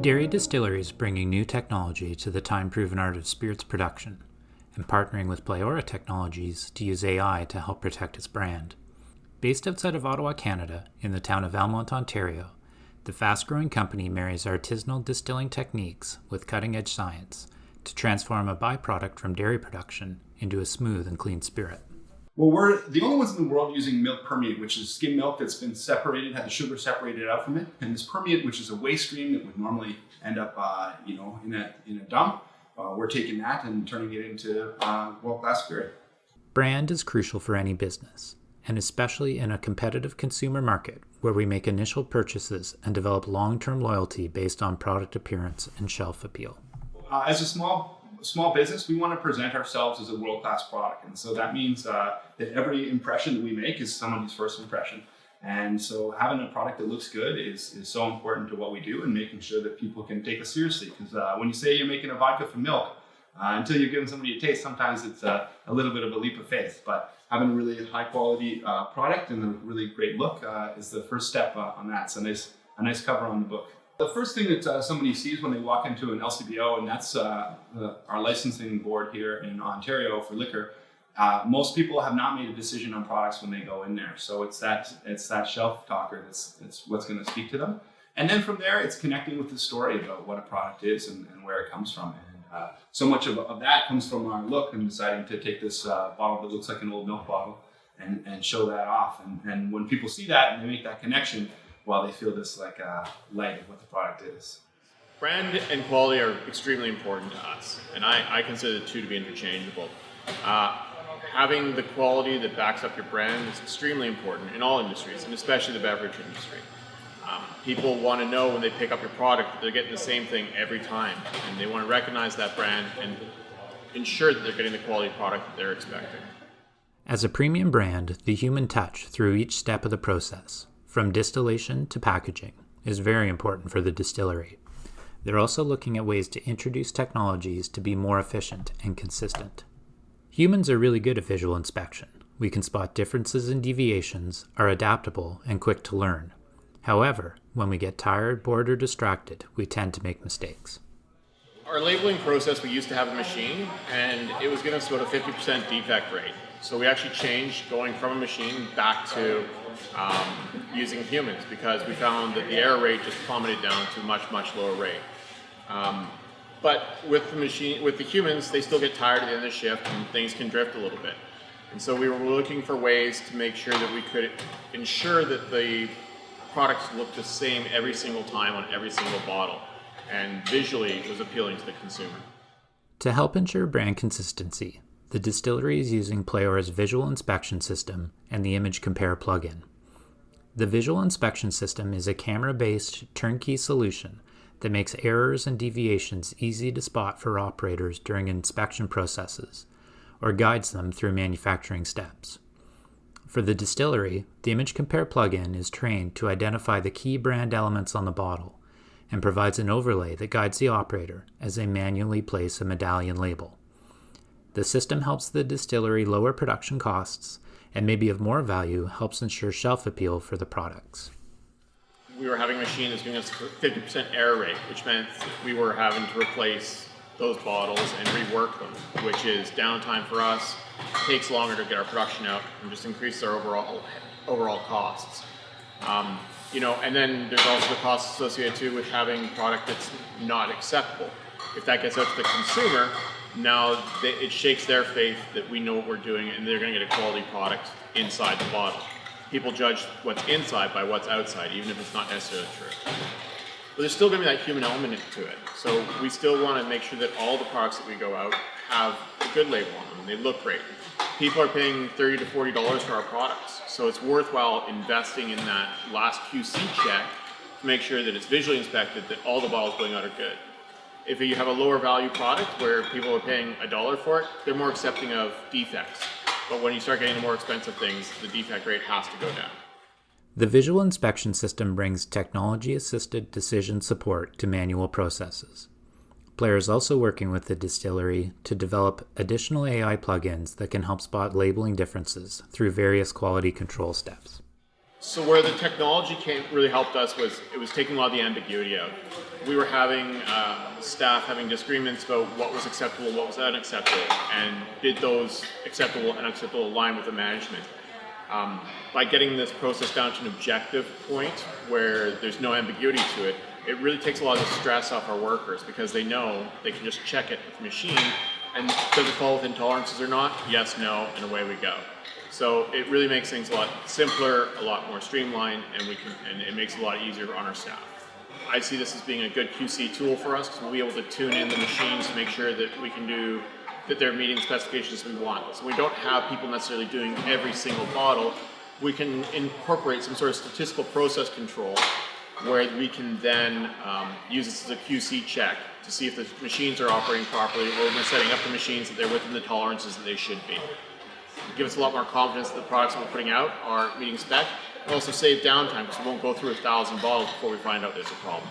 Dairy distilleries bringing new technology to the time-proven art of spirits production and partnering with Pleora technologies to use AI to help protect its brand. Based outside of Ottawa, Canada, in the town of Almonte, Ontario, the fast-growing company marries artisanal distilling techniques with cutting-edge science to transform a byproduct from dairy production into a smooth and clean spirit. Well, we're the only ones in the world using milk permeate, which is skim milk that's been separated, had the sugar separated out from it. And this permeate, which is a waste stream that would normally end up, in a dump, we're taking that and turning it into world-class spirit. Brand is crucial for any business, and especially in a competitive consumer market where we make initial purchases and develop long-term loyalty based on product appearance and shelf appeal. As a small business, we want to present ourselves as a world-class product. And so that means that every impression that we make is someone's first impression. And so having a product that looks good is so important to what we do and making sure that people can take us seriously. Because when you say you're making a vodka from milk, until you're giving somebody a taste, sometimes it's a little bit of a leap of faith. But having a really high quality product and a really great look is the first step on that. So a nice cover on the book. The first thing that somebody sees when they walk into an LCBO, and that's our licensing board here in Ontario for liquor, most people have not made a decision on products when they go in there. So it's that shelf talker that's what's going to speak to them. And then from there, it's connecting with the story about what a product is and where it comes from. And so much of that comes from our look and deciding to take this bottle that looks like an old milk bottle and show that off. And when people see that and they make that connection, well, they feel this like light of what the product is. Brand and quality are extremely important to us, and I consider the two to be interchangeable. Having the quality that backs up your brand is extremely important in all industries, and especially the beverage industry. People want to know when they pick up your product that they're getting the same thing every time, and they want to recognize that brand and ensure that they're getting the quality product that they're expecting. As a premium brand, the human touch through each step of the process, from distillation to packaging, is very important for the distillery. They're also looking at ways to introduce technologies to be more efficient and consistent. Humans are really good at visual inspection. We can spot differences and deviations, are adaptable, and quick to learn. However, when we get tired, bored, or distracted, we tend to make mistakes. Our labeling process, we used to have a machine, and it was giving us about a 50% defect rate. So we actually changed going from a machine back to using humans, because we found that the error rate just plummeted down to a much lower rate. But with the humans, they still get tired at the end of the shift and things can drift a little bit. And so we were looking for ways to make sure that we could ensure that the products looked the same every single time on every single bottle, and visually it was appealing to the consumer. To help ensure brand consistency, the distillery is using Pleora's visual inspection system and the Image Compare plugin. The visual inspection system is a camera-based turnkey solution that makes errors and deviations easy to spot for operators during inspection processes, or guides them through manufacturing steps. For the distillery, the Image Compare plugin is trained to identify the key brand elements on the bottle and provides an overlay that guides the operator as they manually place a medallion label. The system helps the distillery lower production costs and, maybe of more value, helps ensure shelf appeal for the products. We were having a machine that's giving us a 50% error rate, which meant we were having to replace those bottles and rework them, which is downtime for us, takes longer to get our production out, and just increases our overall costs. And then there's also the costs associated too with having product that's not acceptable. If that gets out to the consumer, now it shakes their faith that we know what we're doing and they're going to get a quality product inside the bottle. People judge what's inside by what's outside, even if it's not necessarily true. But there's still going to be that human element to it. So we still want to make sure that all the products that we go out have a good label on them and they look great. People are paying $30 to $40 for our products. So it's worthwhile investing in that last QC check to make sure that it's visually inspected, that all the bottles going out are good. If you have a lower value product where people are paying $1 for it, they're more accepting of defects. But when you start getting the more expensive things, the defect rate has to go down. The visual inspection system brings technology-assisted decision support to manual processes. Pleora is also working with the distillery to develop additional AI plugins that can help spot labeling differences through various quality control steps. So where the technology really helped us was it was taking a lot of the ambiguity out. We were having staff having disagreements about what was acceptable, what was unacceptable, and did those acceptable and unacceptable align with the management. By getting this process down to an objective point where there's no ambiguity to it, it really takes a lot of the stress off our workers because they know they can just check it with the machine and does it fall within tolerances or not? Yes, no, and away we go. So it really makes things a lot simpler, a lot more streamlined, and it makes it a lot easier on our staff. I see this as being a good QC tool for us because we'll be able to tune in the machines to make sure that that they're meeting specifications we want. So we don't have people necessarily doing every single bottle. We can incorporate some sort of statistical process control where we can then use this as a QC check to see if the machines are operating properly or we're setting up the machines that they're within the tolerances that they should be. Give us a lot more confidence that the products that we're putting out are meeting spec, and also save downtime because we won't go through 1,000 bottles before we find out there's a problem.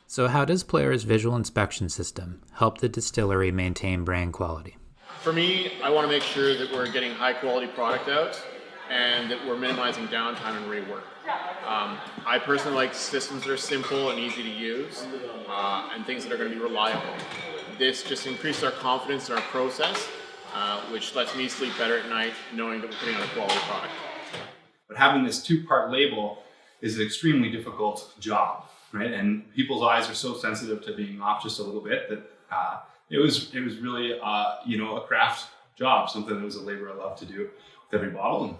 So how does Pleora's visual inspection system help the distillery maintain brand quality? For me, I want to make sure that we're getting high quality product out and that we're minimizing downtime and rework. I personally like systems that are simple and easy to use and things that are going to be reliable. This just increases our confidence in our process, which lets me sleep better at night knowing that we're putting out a quality product. But having this two-part label is an extremely difficult job, right? And people's eyes are so sensitive to being off just a little bit that it was really a craft job, something that was a labor of love to do with every bottle.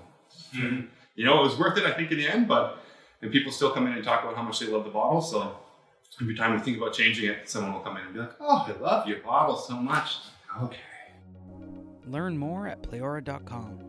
And it was worth it, I think, in the end. And people still come in and talk about how much they love the bottle. So every time we think about changing it, someone will come in and be like, "Oh, I love your bottle so much." Okay. Learn more at Pleora.com.